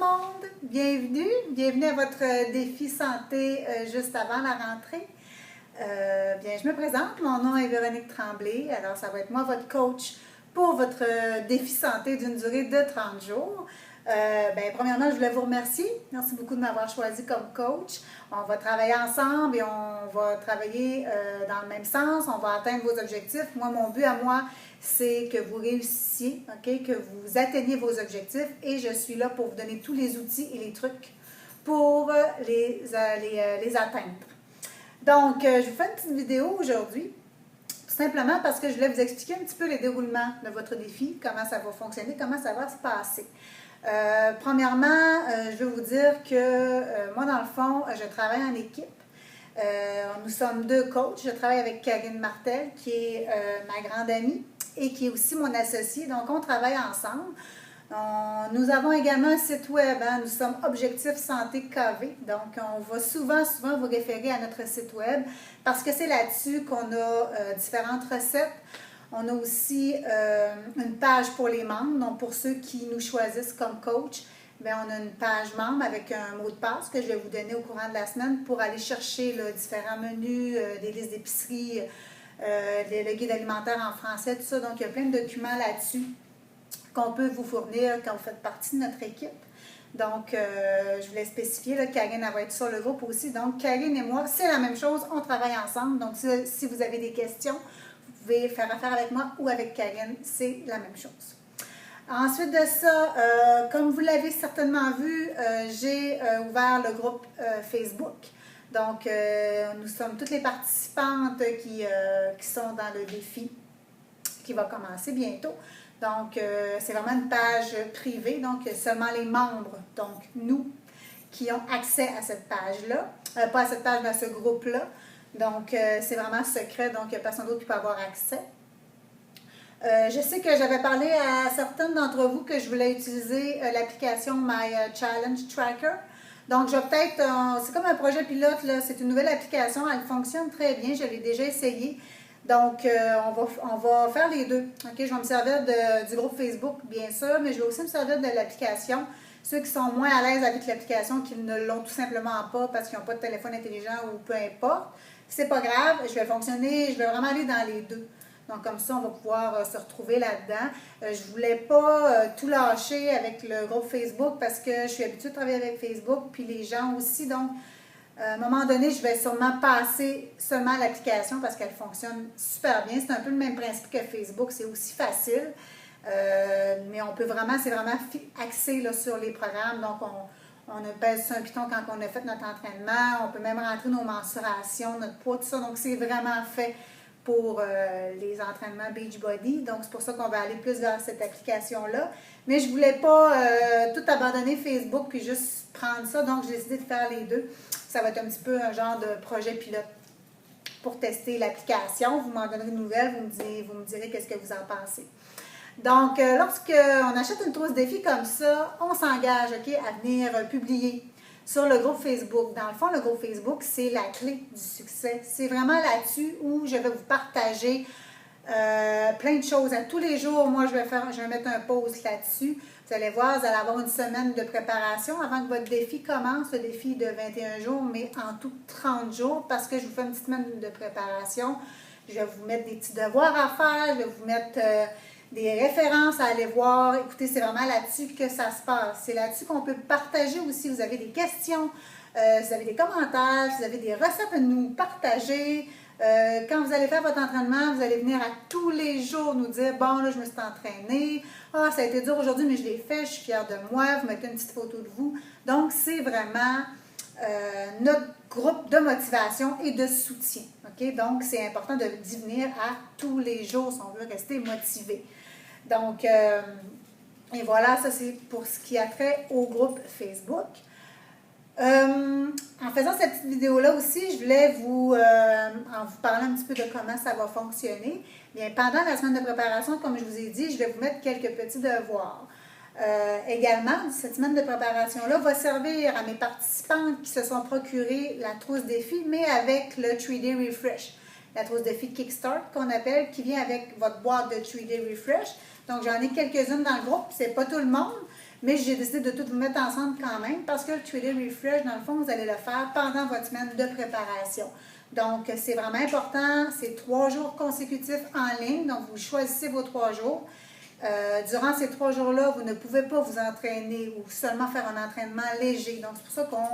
monde, bienvenue à votre défi santé juste avant la rentrée. Bien, je me présente, mon nom est Véronique Tremblay, alors ça va être moi votre coach pour votre défi santé d'une durée de 30 jours. Premièrement, je voulais vous remercier. Merci beaucoup de m'avoir choisi comme coach. On va travailler ensemble et on va travailler dans le même sens. On va atteindre vos objectifs. Moi, mon but à moi, c'est que vous réussissiez, que vous atteigniez vos objectifs et je suis là pour vous donner tous les outils et les trucs pour les atteindre. Donc, je vous fais une petite vidéo aujourd'hui, tout simplement parce que je voulais vous expliquer un petit peu le déroulement de votre défi, comment ça va fonctionner, comment ça va se passer. Premièrement, je veux vous dire que moi, dans le fond, je travaille en équipe. Nous sommes deux coachs. Je travaille avec Karine Martel, qui est ma grande amie et qui est aussi mon associée. Donc, on travaille ensemble. Nous avons également un site web. Nous sommes Objectif Santé KV. Donc, on va souvent vous référer à notre site web parce que c'est là-dessus qu'on a différentes recettes. On a aussi une page pour les membres. Donc, pour ceux qui nous choisissent comme coach, on a une page membre avec un mot de passe que je vais vous donner au courant de la semaine pour aller chercher différents menus, des listes d'épicerie, le guide alimentaire en français, tout ça. Donc, il y a plein de documents là-dessus qu'on peut vous fournir quand vous faites partie de notre équipe. Donc, je voulais spécifier, Karine va être sur le groupe aussi. Donc, Karine et moi, c'est la même chose, on travaille ensemble. Donc, si vous avez des questions, vous pouvez faire affaire avec moi ou avec Karine, c'est la même chose. Ensuite de ça, comme vous l'avez certainement vu, j'ai ouvert le groupe Facebook. Donc, nous sommes toutes les participantes qui sont dans le défi qui va commencer bientôt. Donc, c'est vraiment une page privée, donc seulement les membres, donc nous, qui ont accès à cette page-là, pas à cette page, mais à ce groupe-là. Donc, c'est vraiment secret, donc il n'y a personne d'autre qui peut avoir accès. Je sais que j'avais parlé à certaines d'entre vous que je voulais utiliser l'application My Challenge Tracker. Donc, je vais peut-être, c'est comme un projet pilote, c'est une nouvelle application, elle fonctionne très bien, je l'ai déjà essayé. Donc, on va faire les deux. Je vais me servir du groupe Facebook, bien sûr, mais je vais aussi me servir de l'application. Ceux qui sont moins à l'aise avec l'application, qui ne l'ont tout simplement pas parce qu'ils n'ont pas de téléphone intelligent ou peu importe, c'est pas grave, je vais vraiment aller dans les deux. Donc, comme ça, on va pouvoir se retrouver là-dedans. Je ne voulais pas tout lâcher avec le groupe Facebook parce que je suis habituée de travailler avec Facebook, puis les gens aussi. Donc, à un moment donné, je vais sûrement passer seulement à l'application parce qu'elle fonctionne super bien. C'est un peu le même principe que Facebook, c'est aussi facile. Mais c'est vraiment axé sur les programmes. Donc, on pèse sur un piton quand on a fait notre entraînement. On peut même rentrer nos mensurations, notre poids, tout ça. Donc, c'est vraiment fait pour les entraînements Beachbody. Donc, c'est pour ça qu'on va aller plus vers cette application-là. Mais je ne voulais pas tout abandonner Facebook puis juste prendre ça. Donc, j'ai décidé de faire les deux. Ça va être un petit peu un genre de projet pilote pour tester l'application. Vous m'en donnerez de nouvelles, vous me direz qu'est-ce que vous en pensez. Donc, lorsqu'on achète une trousse défi comme ça, on s'engage à venir publier sur le groupe Facebook. Dans le fond, le groupe Facebook, c'est la clé du succès. C'est vraiment là-dessus où je vais vous partager plein de choses. À tous les jours, moi, je vais mettre un post là-dessus. Vous allez voir, vous allez avoir une semaine de préparation avant que votre défi commence. Le défi de 21 jours, mais en tout 30 jours, parce que je vous fais une petite semaine de préparation. Je vais vous mettre des petits devoirs à faire. Je vais vous mettre des références à aller voir. Écoutez, c'est vraiment là-dessus que ça se passe. C'est là-dessus qu'on peut partager aussi. Vous avez des questions, vous avez des commentaires, vous avez des recettes à nous partager. Quand vous allez faire votre entraînement, vous allez venir à tous les jours nous dire « Bon, là, je me suis entraînée. Ah, ça a été dur aujourd'hui, mais je l'ai fait. Je suis fière de moi. » Vous mettez une petite photo de vous. Donc, c'est vraiment notre groupe de motivation et de soutien. Donc, c'est important d'y venir à tous les jours si on veut rester motivé. Donc, et voilà, ça c'est pour ce qui a trait au groupe Facebook. En faisant cette petite vidéo-là aussi, je voulais en vous parler un petit peu de comment ça va fonctionner. Bien, pendant la semaine de préparation, comme je vous ai dit, je vais vous mettre quelques petits devoirs. Également, cette semaine de préparation-là va servir à mes participantes qui se sont procurées la trousse défi, mais avec le 3-Day Refresh. La trousse défi Kickstart qu'on appelle, qui vient avec votre boîte de 3-Day Refresh. Donc, j'en ai quelques-unes dans le groupe, c'est pas tout le monde, mais j'ai décidé de tout vous mettre ensemble quand même parce que le 3D Refresh, dans le fond, vous allez le faire pendant votre semaine de préparation. Donc, c'est vraiment important. C'est 3 jours consécutifs en ligne. Donc, vous choisissez vos 3 jours. Durant ces 3 jours-là, vous ne pouvez pas vous entraîner ou seulement faire un entraînement léger. Donc, c'est pour ça qu'on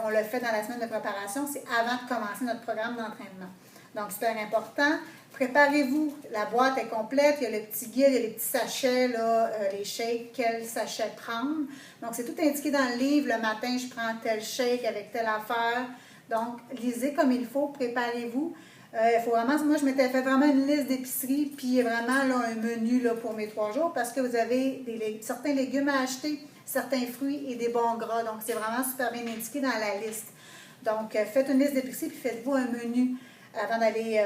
on le fait dans la semaine de préparation. C'est avant de commencer notre programme d'entraînement. Donc, super important. Préparez-vous. La boîte est complète. Il y a le petit guide, il y a les petits sachets, là, les shakes, quel sachet prendre. Donc, c'est tout indiqué dans le livre. Le matin, je prends tel shake avec telle affaire. Donc, lisez comme il faut. Préparez-vous. Il faut vraiment, moi, je m'étais fait vraiment une liste d'épicerie, puis vraiment là, un menu là, pour mes 3 jours, parce que vous avez certains légumes à acheter, certains fruits et des bons gras. Donc, c'est vraiment super bien indiqué dans la liste. Donc, faites une liste d'épicerie, puis faites-vous un menu avant d'aller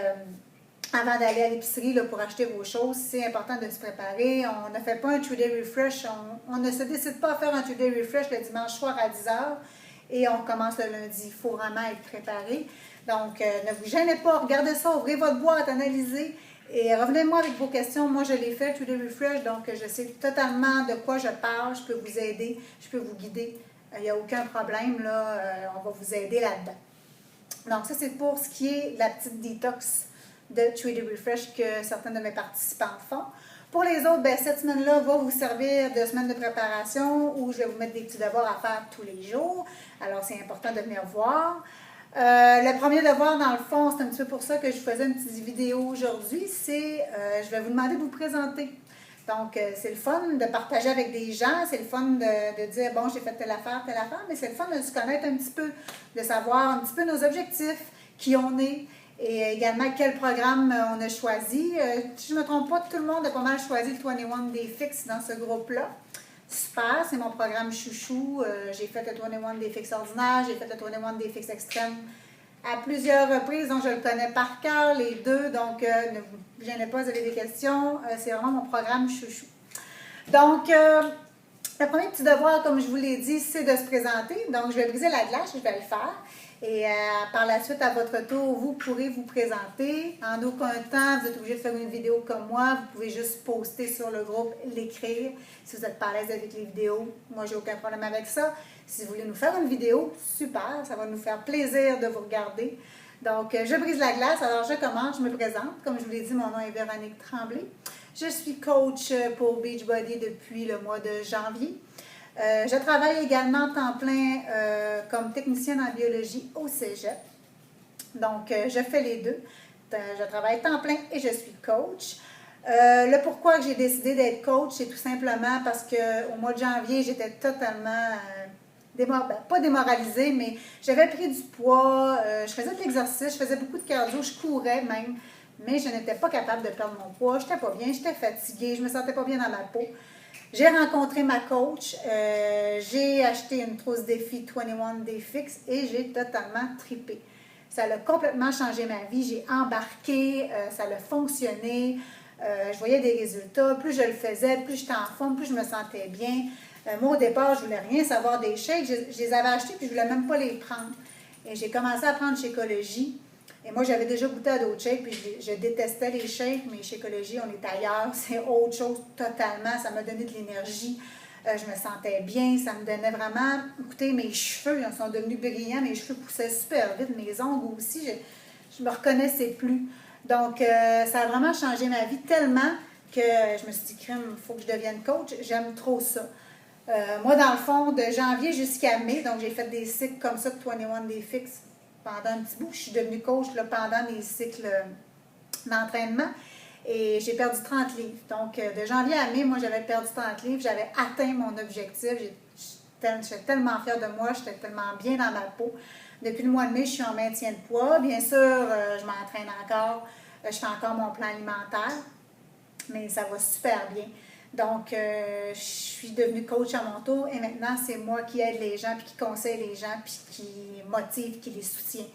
à l'épicerie pour acheter vos choses. C'est important de se préparer. On ne fait pas un 3-day refresh. On ne se décide pas à faire un 2-day refresh le dimanche soir à 10h et on commence le lundi. Il faut vraiment être préparé. Donc, ne vous gênez pas. Regardez ça, ouvrez votre boîte, analysez et revenez-moi avec vos questions. Moi, je l'ai fait, 2-day refresh, donc je sais totalement de quoi je parle. Je peux vous aider, je peux vous guider. Il n'y a aucun problème, là. On va vous aider là-dedans. Donc, ça, c'est pour ce qui est de la petite détox de 3-day refresh que certaines de mes participantes font. Pour les autres, bien, cette semaine-là va vous servir de semaine de préparation où je vais vous mettre des petits devoirs à faire tous les jours. Alors, c'est important de venir voir. Le premier devoir, dans le fond, c'est un petit peu pour ça que je faisais une petite vidéo aujourd'hui, c'est je vais vous demander de vous présenter. Donc, c'est le fun de partager avec des gens, c'est le fun de dire, bon, j'ai fait telle affaire, mais c'est le fun de se connaître un petit peu, de savoir un petit peu nos objectifs, qui on est, et également quel programme on a choisi. Si je ne me trompe pas, tout le monde a pas mal choisi le 21 Day Fix dans ce groupe-là. Super, c'est mon programme chouchou. J'ai fait le 21 Day Fix ordinaire, j'ai fait le 21 Day Fix extrême à plusieurs reprises, donc je le connais par cœur, les deux. Donc, ne vous gênez pas, vous avez des questions. C'est vraiment mon programme chouchou. Donc, le premier petit devoir, comme je vous l'ai dit, c'est de se présenter. Donc, je vais briser la glace, je vais le faire. Et par la suite, à votre tour, vous pourrez vous présenter. En aucun temps, vous êtes obligé de faire une vidéo comme moi. Vous pouvez juste poster sur le groupe, l'écrire. Si vous n'êtes pas à l'aise avec les vidéos, moi, j'ai aucun problème avec ça. Si vous voulez nous faire une vidéo, super, ça va nous faire plaisir de vous regarder. Donc, je brise la glace. Alors, je commence, je me présente. Comme je vous l'ai dit, mon nom est Véronique Tremblay. Je suis coach pour Beachbody depuis le mois de janvier. Je travaille également temps plein comme technicienne en biologie au Cégep. Donc, je fais les deux. Je travaille temps plein et je suis coach. Le pourquoi que j'ai décidé d'être coach, c'est tout simplement parce qu'au mois de janvier, j'étais totalement, pas démoralisée, mais j'avais pris du poids, je faisais de l'exercice, je faisais beaucoup de cardio, je courais même, mais je n'étais pas capable de perdre mon poids, je n'étais pas bien, j'étais fatiguée, je ne me sentais pas bien dans ma peau. J'ai rencontré ma coach, j'ai acheté une trousse défi 21 Day Fix et j'ai totalement trippé. Ça a complètement changé ma vie, j'ai embarqué, ça a fonctionné, je voyais des résultats, plus je le faisais, plus j'étais en forme, plus je me sentais bien. Moi, au départ, je ne voulais rien savoir des shakes, je les avais achetés puis je ne voulais même pas les prendre. Et j'ai commencé à prendre Shakeology. Et moi, j'avais déjà goûté à d'autres shakes, puis je détestais les shakes, mais Shakeology, on est ailleurs, c'est autre chose totalement. Ça m'a donné de l'énergie, je me sentais bien, ça me donnait vraiment... Écoutez, mes cheveux ils sont devenus brillants, mes cheveux poussaient super vite, mes ongles aussi, je me reconnaissais plus. Donc, ça a vraiment changé ma vie tellement que je me suis dit, crème, il faut que je devienne coach, j'aime trop ça. Moi, dans le fond, de janvier jusqu'à mai, donc j'ai fait des cycles comme ça de 21 Day Fix pendant un petit bout. Je suis devenue coach là, pendant mes cycles d'entraînement et j'ai perdu 30 livres. Donc, de janvier à mai, moi, j'avais perdu 30 livres. J'avais atteint mon objectif. J'étais tellement fière de moi. J'étais tellement bien dans ma peau. Depuis le mois de mai, je suis en maintien de poids. Bien sûr, je m'entraîne encore. Je fais encore mon plan alimentaire. Mais ça va super bien. Donc, je suis devenue coach à mon tour et maintenant, c'est moi qui aide les gens, puis qui conseille les gens, puis qui motive, qui les soutient.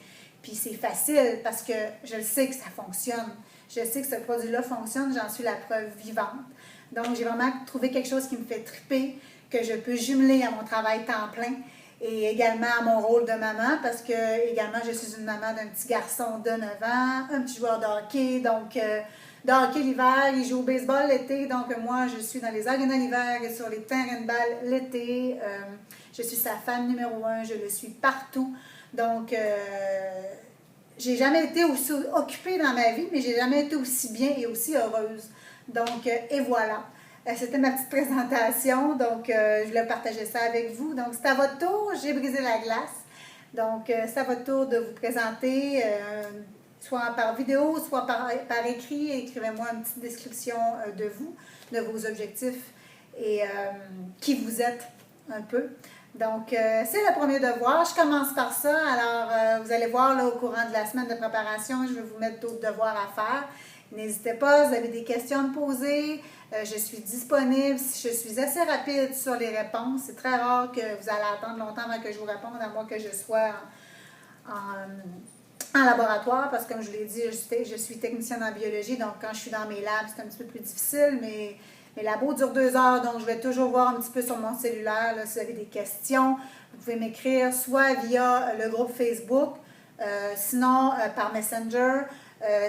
Puis c'est facile parce que je le sais que ça fonctionne. Je sais que ce produit-là fonctionne, j'en suis la preuve vivante. Donc, j'ai vraiment trouvé quelque chose qui me fait triper, que je peux jumeler à mon travail temps plein et également à mon rôle de maman parce que également, je suis une maman d'un petit garçon de 9 ans, un petit joueur de hockey, donc... de hockey l'hiver, ils jouent au baseball l'été, donc moi, je suis dans les arénas l'hiver et sur les terrains de balle l'été. Je suis sa fan numéro 1, je le suis partout. Donc, j'ai jamais été aussi occupée dans ma vie, mais j'ai jamais été aussi bien et aussi heureuse. Donc, et voilà. C'était ma petite présentation, donc je voulais partager ça avec vous. Donc, c'est à votre tour, j'ai brisé la glace. Donc, c'est à votre tour de vous présenter, soit par vidéo, soit par écrit. Écrivez-moi une petite description de vous, de vos objectifs et qui vous êtes un peu. Donc, c'est le premier devoir. Je commence par ça. Alors, vous allez voir là, au courant de la semaine de préparation, je vais vous mettre d'autres devoirs à faire. N'hésitez pas, si vous avez des questions à me poser. Je suis disponible. Je suis assez rapide sur les réponses. C'est très rare que vous allez attendre longtemps avant que je vous réponde, à moins que je sois en laboratoire, parce que comme je vous l'ai dit, je suis technicienne en biologie, donc quand je suis dans mes labs, c'est un petit peu plus difficile, mais mes labos durent 2 heures, donc je vais toujours voir un petit peu sur mon cellulaire, là, si vous avez des questions. Vous pouvez m'écrire soit via le groupe Facebook, sinon par Messenger.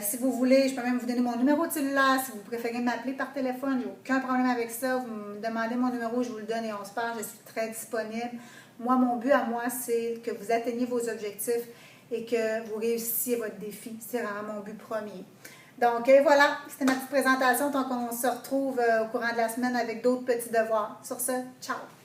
Si vous voulez, je peux même vous donner mon numéro de cellulaire. Si vous préférez m'appeler par téléphone, j'ai aucun problème avec ça. Vous me demandez mon numéro, je vous le donne et on se parle. Je suis très disponible. Moi, mon but à moi, c'est que vous atteigniez vos objectifs et que vous réussissiez votre défi. C'est vraiment mon but premier. Donc, voilà, c'était ma petite présentation. Donc, on se retrouve au courant de la semaine avec d'autres petits devoirs. Sur ce, ciao!